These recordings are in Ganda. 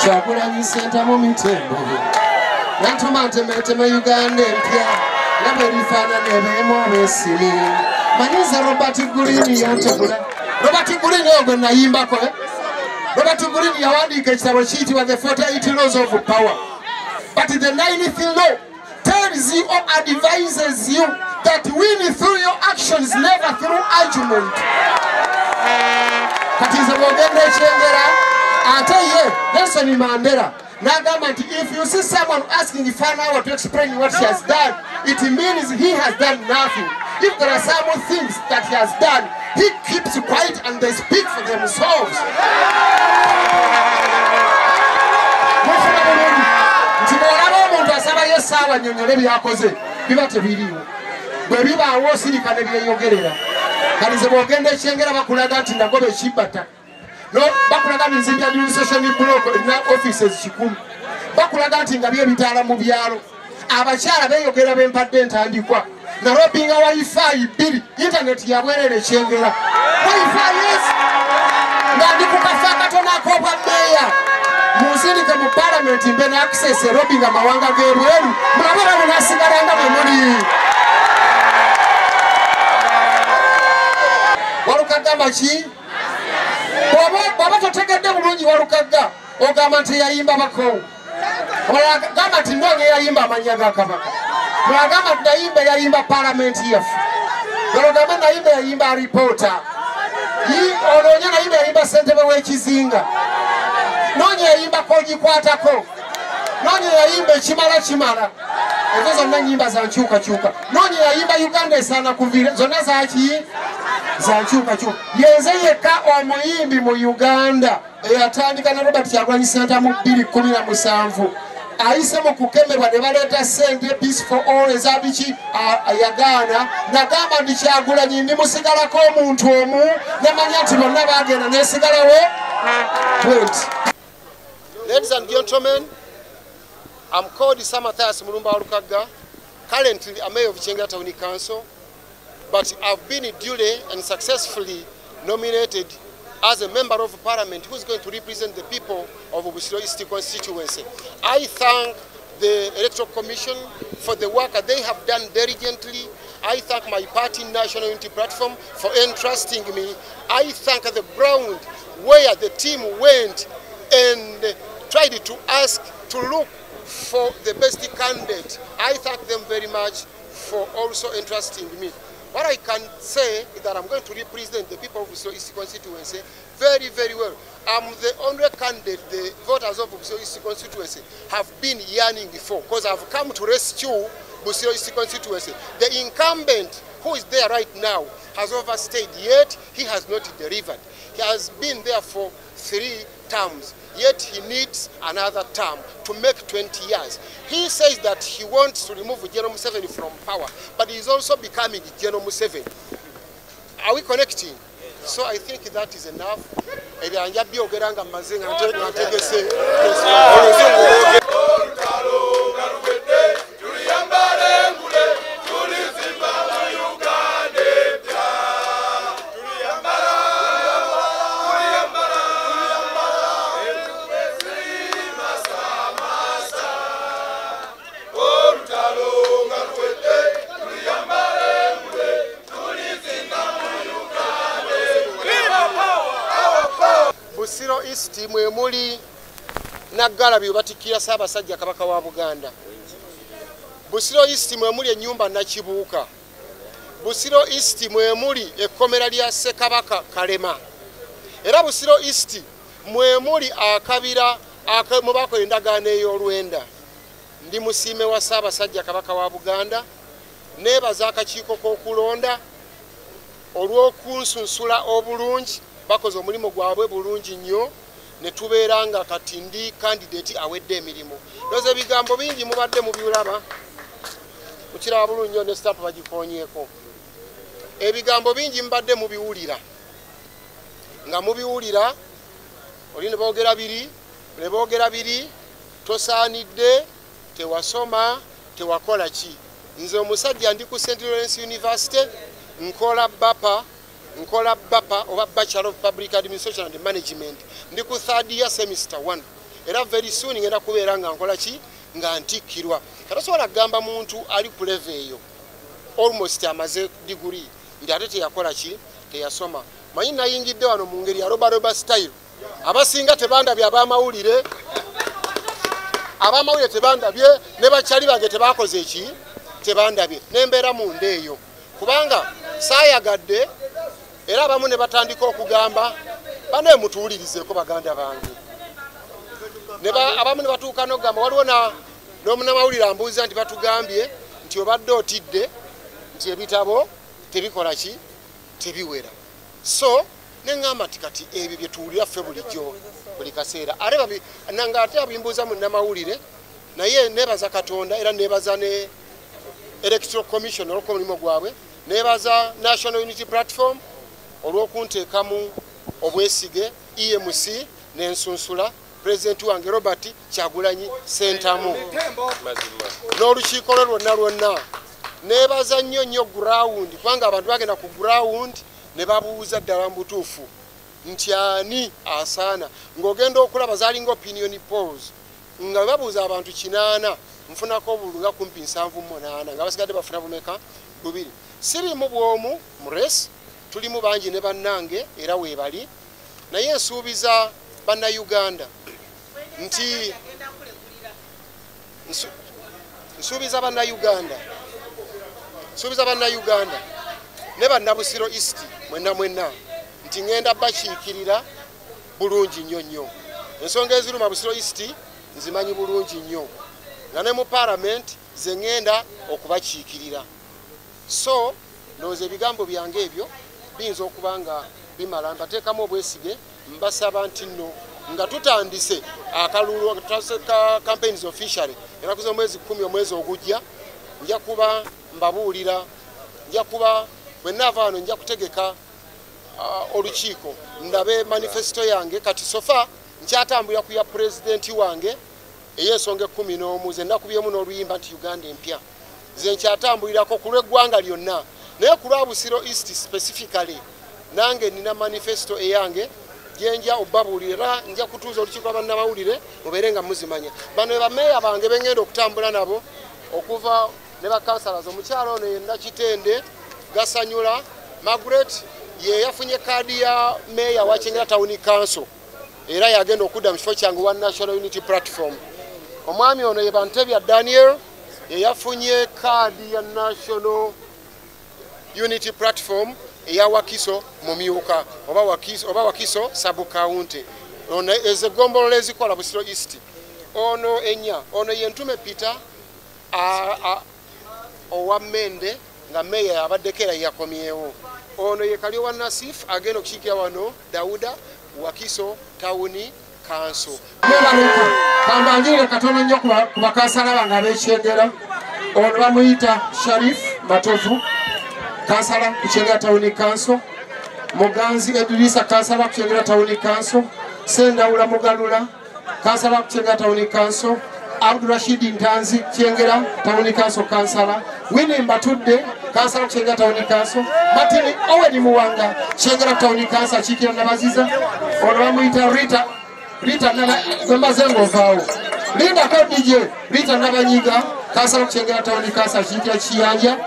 Kyagulanyi Ssentamu Mitembo Nantuma ntemeteme Uganda empya nga bwe bifaanana ebeemu abeesibi manyiza Robert Greene yantegula Robert Greene ogwe nayimbako Robert Greene yawandiika ekitabo kiyitibwa The 48 Laws of Power but the 9th law tells you or advises you that win through your actions, never through argument. Kati nze bw'ogenda ekyengera ate ye Nelson Mandela n'agamba nti if you see someone asking Fanawa to explain what he has done, it means he has done nothing. If there are some things that he has done, he keeps quiet and they speak for themselves. Nti bw'olaba omuntu asabayo essaawa nnyonnyole byakoze biba tebiriiwo bwe bibaawo osirika ne byeyogerera kati nze bw'ogenda ekyengera bakulaga nti nagoba ekibbata bakulaga nti nzimbi administration block erina offices 100 bakulaga nti nga byebitaala mu byalo abakyala beeyogera bempadde entandikwa nalobinga wifi 2 intaneti yabwerera ekyengera wifi yes nga ndi ku kafa akatono ak'obwa mmeeya musindike mu parliament mbe na access robinga mawanga g'ebweru mulabera munasigalanga bwe muli walukagamba ki bw'oba totegedde bulungi walukagga ogamba nti yayimba bakowu olagamba nti ndonge yayimba amanya ga kabaka olagamba nti nayimba yayimba palamenti yaffe olagamba nayimba yayimba alipoota olonye nayimba yayimba ssentebe w'ekizinga nonye yayimba kogikwatako nonye yayimba ekimala ezo zonna nyimba za nkyukakyuka nonye yayimba Uganda esaana kuvira zonna zaki za nkyukakyuka yenze yekka omuyimbi mu Uganda eyatandika ne Robert Kyagulanyi Ssentamu 2017 ayise mu kukemebwa ne baleeta ssente Peace for All ezabiki yagaana nagamba ndi Kyagulanyi ndimusigalako omuntu omu namanya nti bonna bagenda nesigalawo 20. Ladies and gentlemen, I'm called Sam Matthias Mulumba Walukagga. Currently, I'm mayor of Kyengera Town Council, but I've been duly and successfully nominated as a member of parliament who's going to represent the people of Busiro East constituency. I thank the Electoral Commission for the work that they have done diligently. I thank my party, National Unity Platform, for entrusting me. I thank the ground where the team went and tried to ask to look for the best candidate. I thank them very much for also entrusting me. What I can say is that I'm going to represent the people of Busiro East constituency very, very well. I'm the only candidate the voters of Busiro East constituency have been yearning for, because I've come to rescue Busiro East constituency. The incumbent who is there right now has overstayed, yet he has not delivered. He has been there for 3 terms, yet he needs another term to make 20 years. He says that he wants to remove General Museveni from power, but he is also becoming General Museveni. Are we connecting? So I think that is enough. Busiro East mwe muli Naggalabi batikira Ssaabasajja Kabaka wa Buganda. Busiro East mwe muli ennyumba Nakibuuka. Busiro East mwe muli ekkomera lya Ssekabaka Kalema. Era Busiro East mwe muli akabira mu bakola endagaano ey'olwenda. Ndi musiime wa Ssaabasajja Kabaka wa Buganda, neebaza akakiiko k'okulonda olw'okunsunsula obulungi. Bakoze omulimu gwabwe bulungi nnyo ne tubeera nga kati ndi candidate awedde emirimu. Noze ebigambo bingi mubadde mu biulaba mukiraba bulungi nnyo ne stamp bagikonyeeko. Ebigambo bingi mubadde mubiwulira nga mubiwulira oli ne boogera biri tosaanidde tewasoma tewakola ki. Nze omusajja ndi ku St. Lawrence University nkola BAPA oba Bachelor of Public Administration and Management. Ndi ku 3rd year semester 1. era very soon ngenda kubeera nga nkola ki nga ntikkirwa katasobola kugamba muntu ali ku level eyo almost amaze degree nti ate teyakola ki teyasoma manyi nayingidde wano mu ngeri ya roba style abasinga tebandabye abamawulire tebandabye ne bakyali bange tebakoze eki tebandabye nembeera munda eyo kubanga saayagadde era abamu ne batandika okugamba bane mutuwulirizeko baganda bange abamu ne batuuka n'okugamba waliwo n'omunamawulire ambuuza nti batugambye nti obadde otidde nti ebitabo tebikola ki tebiwera so neŋŋamba nti kati ebyo bye tuwulira ffe bulijjo buli kaseera nanga ate abimbuuza mu nnamawulire naye neebaza Katonda era neebaza ne Electoral Commission olw'omulimu gwabwe neebaza National Unity Platform olw'okunteekamu obwesige EMC n'ensunsula President wange Robert Kyagulanyi Ssentamu n'olukiiko lwe lwonna neebaza nnyo ground kubanga abantu bagenda ku ground ne babuuza ddala mbutuufu nti ani asaana ng'ogenda okulaba zaalinga opinion polls nga babuuza abantu 8 nfunako obululu nga kumpi 78 nga basigadde bafuna bumeka 2 sirimu bwomu mu race tulimu bangi ne bannange era weebali naye nsuubiza bannayuganda nti nsuubiza bannayuganda ne bannabusiro East mwenna nti ngenda bakiikirira bulungi nnyo ensonga eziruma Busiro East nzimanyi bulungi nnyo nga ne mu parliament ze ngenda okubakiikirira so ndowooza ebigambo byange ebyo biyinza okuba nga bimala mbateekamu obwesige mbasaba nti nno nga tutandise akalulu ka campaigns officially era kuza omwezi 10 omwezi ogujja nja kuba mbabuulira nja kuba bwennaava wano nja kutegeka olukiiko ndabe manifesto yange kati sofa nkyatambulira ku ya pulezidenti wange ey'ensonga 11 ze nakubyemu n'oluyimba nti Uganda empya ze nkyatambulirako ku lw'eggwanga lyonna naye ku lwa Busiro East specifically nange nina manifesto eyange gyenja obbabuulira nja kutuuza olukiiko lw'abannamawulire mubeere nga muzimanya bano bameeya bange bengenda okutambula nabo okuva ne bakansalazi omukyalo ono yenna Kitende Gasanyula Margaret ye yafunye kaadi ya meeya wa Kyengera Town Council era yagenda okudda mu kifo kyange wa National Unity Platform omwami ono ye Bantebya Daniel ye yafunye kaadi ya National Unity Platform eya Wakiso mumyuka oba Wakiso sub county ono ezegombolola ezikola Busiro East ono enya ono ye Ntume Peter owa Mende nga meya yabaddekera yakomyewo ono ye Kalyowa Nasif agenda okukiikira wano Dauda Wakiso Town Council kambanjire katono nnyo ku bakansala bange ab'Ekyengera ono bamuyita Sharif Matovu kansala ku Kyengera Town Council Muganzi Edrisa kansala ku Kyengera Town Council Sendawula Mugalula kansala ku Kyengera Town Council Abdul Rashid Ntanzi Kyengera Town Council kansala Winnie Mbatudde kansala ku Kyengera Town Council Martin Owen Muwanga Kyengera Town Council akiikira Nabaziza ono bamuyita Rita Namazengo vaawo Linda ko DJ Rita Nabanyiga kansala ku Kyengera Town Council akiikira Kiyanja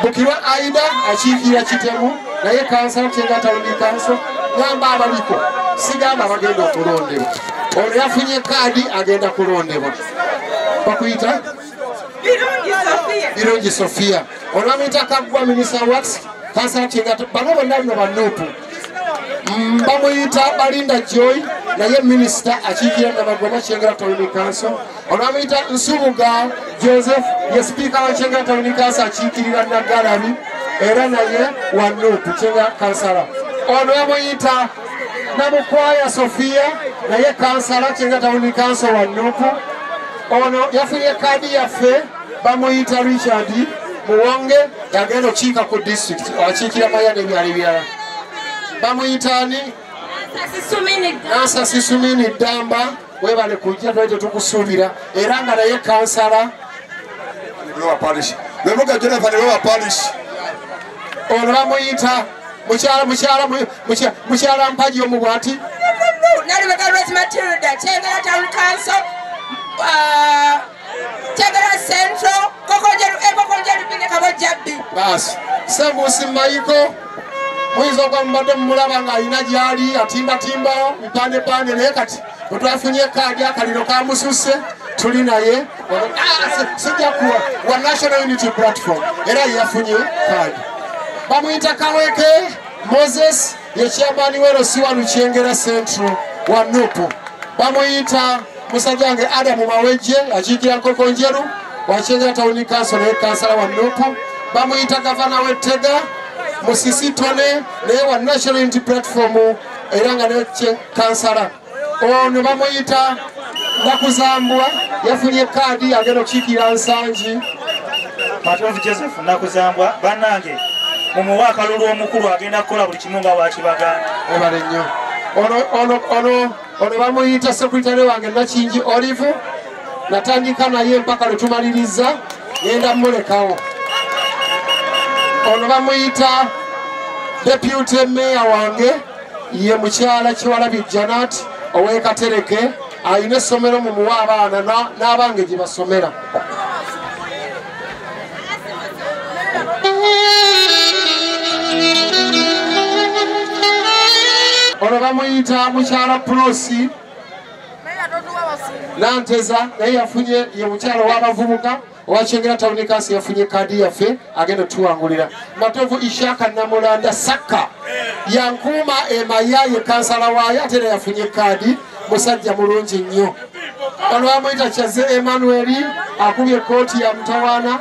Bukirwa Aida akiikira Kitemu naye kansala ku Kyengera Town Council ngamba abaliko sigamba bagenda okulondebwa ono yafunye kaadi agenda kulondebwa bakuyita Birungi Sofia ono bamuyita Kaggwa Minister Works kansala ku Kyengera bano bonna bino bannuupu bamuyita Balinda Joy naye Minister akiikira Nabagoma Kyengera Town Council ono bamuyita Nsubuga Joseph ye Speaker wa Kyengera Town Council akiikirira Nagalabi era naye wannuupu Kyengera kansala ono bamuyita Namukwaya Sofia naye kansala Kyengera Town Council wannuupu ono yafunye kaadi yaffe bamuyita Richard Muwonge yagenda okukiika ku district akiikira Maya n'ebyalo ebirala bamuyitani Nansa Sisumini Damba webale kujja twete tukusuubira era nga naye kansala ono bamuyita mukyala Mpaji Omubwati Kyengera Town Council, Kyengera Central, Kokonjeru Bine Kabojjabbi. Basi, Sembusi Maiko, muyinza okuba mubadde mumulaba ng'alina gy'ali atimbatimba bipandepande naye kati bwe twafunye kaadi akaliro kamususse tuli naye sijja kuwa wa National Unity Platform era yafunye kaadi. Bamuyita Kaweke Moses ye chairman w'Erosiwa Kyengera Central wa Nupu. Bamuyita musajjange Adamu Mawejje akiikira Kokonjeru wa Kyengera Town Council naye kansala wa Nupu. Bamuyita gavana w'Ettega Musisi Tone naye wa National Unity Platform era nga ne kansala. Ono bamuyita Nakuzambwa yafunye kaadi agenda okukiikira Nsangi. Matovu Joseph Nakuzambwa bannange mumuwa akalulu omukulu agenda kukola buli kimu nga bwakibagana. Ebale nnyo. Ono bamuyita sekretary wange Nakingi Olive. Natandika naye mpaka lwe tumaliriza ngenda mmulekawo. Ono bamuyita deputy mayor wange ye mukyala Kiwalabi Janet ow'Ekatereke ayina essomero mumuwa abaana n'abange gye basomera. Ono bamuyita mukyala Prosi Nanteza naye yafunye ye mukyala w'abavubuka owa Kyengera Town Council yafunye kaadi yaffe agenda tuwangulira. Matovu Ishaka Namulanda Saka Yankuuma Emaya ye kansala waayo ate era yafunye kaadi musajja mulungi nnyo. Ono bamuyita Kyaze Emmanuel akubye kooti ya Mutawaana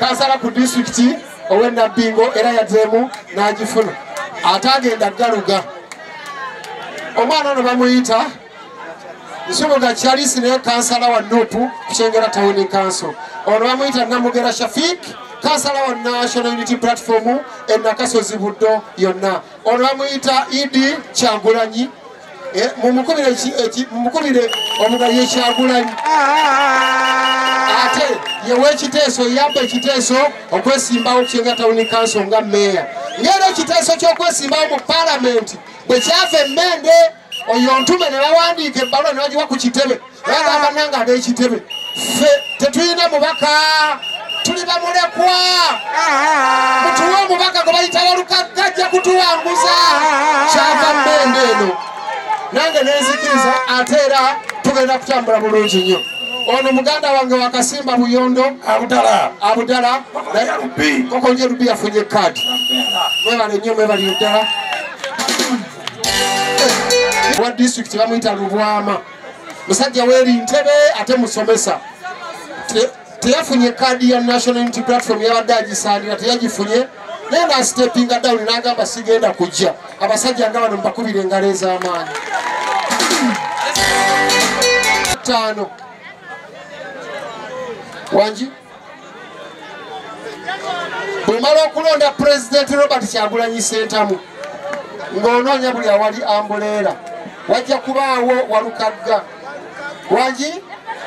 kansala ku disitulikiti ow'e Nabbingo era yazeemu n'agifuna ate agenda galuga. Omwana ono bamuyita Nsubuga Charles naye kansala wa Nupu Kyengera Town Council. Ono bamuyita Namugera Shafik kansala wa National Unity Platform Nakasozi Buddo yonna. Ono bamuyita Idi Kyagulanyi mumukubire omuga ye Kyagulanyi ate yewe ekiteeso yabba ekiteeso okwesimbawo Kyengera Town Council nga meya. Ngera ekiteeso ky'okwesimbawo mu Parliament bwe kyava emmende oyo ntume ne bawandiika ebbaluwa ne bagiwa ku kitebe bagamba nanga n'ekitebe ffe tetulina mubaka tuli bamulekwa mutuwe omubaka gwe bayita Walukagga ajja kutuwanguza kyava mmende eno nange nenzikiriza ate era tugenda kutambula bulungi nnyo. Ono muganda wange wakasimba Buyondo Abudala Kokonje Rubi yafunye kaadi. Mwebale nnyo mwebali ddala. Wa district bamuyita Lubwama musajja w'eri Ntebe ate musomesa teyafunye kaadi ya National Unity Platform yabadde agisaanira teyagifunye naye nga steppinga down n'agamba sigenda kujja. Abasajja nga bano mbakubira engalo ez'amaanyi. Ttaano Wanji bw'omala okulonda President Robert Kyagulanyi Ssentamu ng'onoonya buli awali ambuleera wajja kubaawo Walukagga. Wanji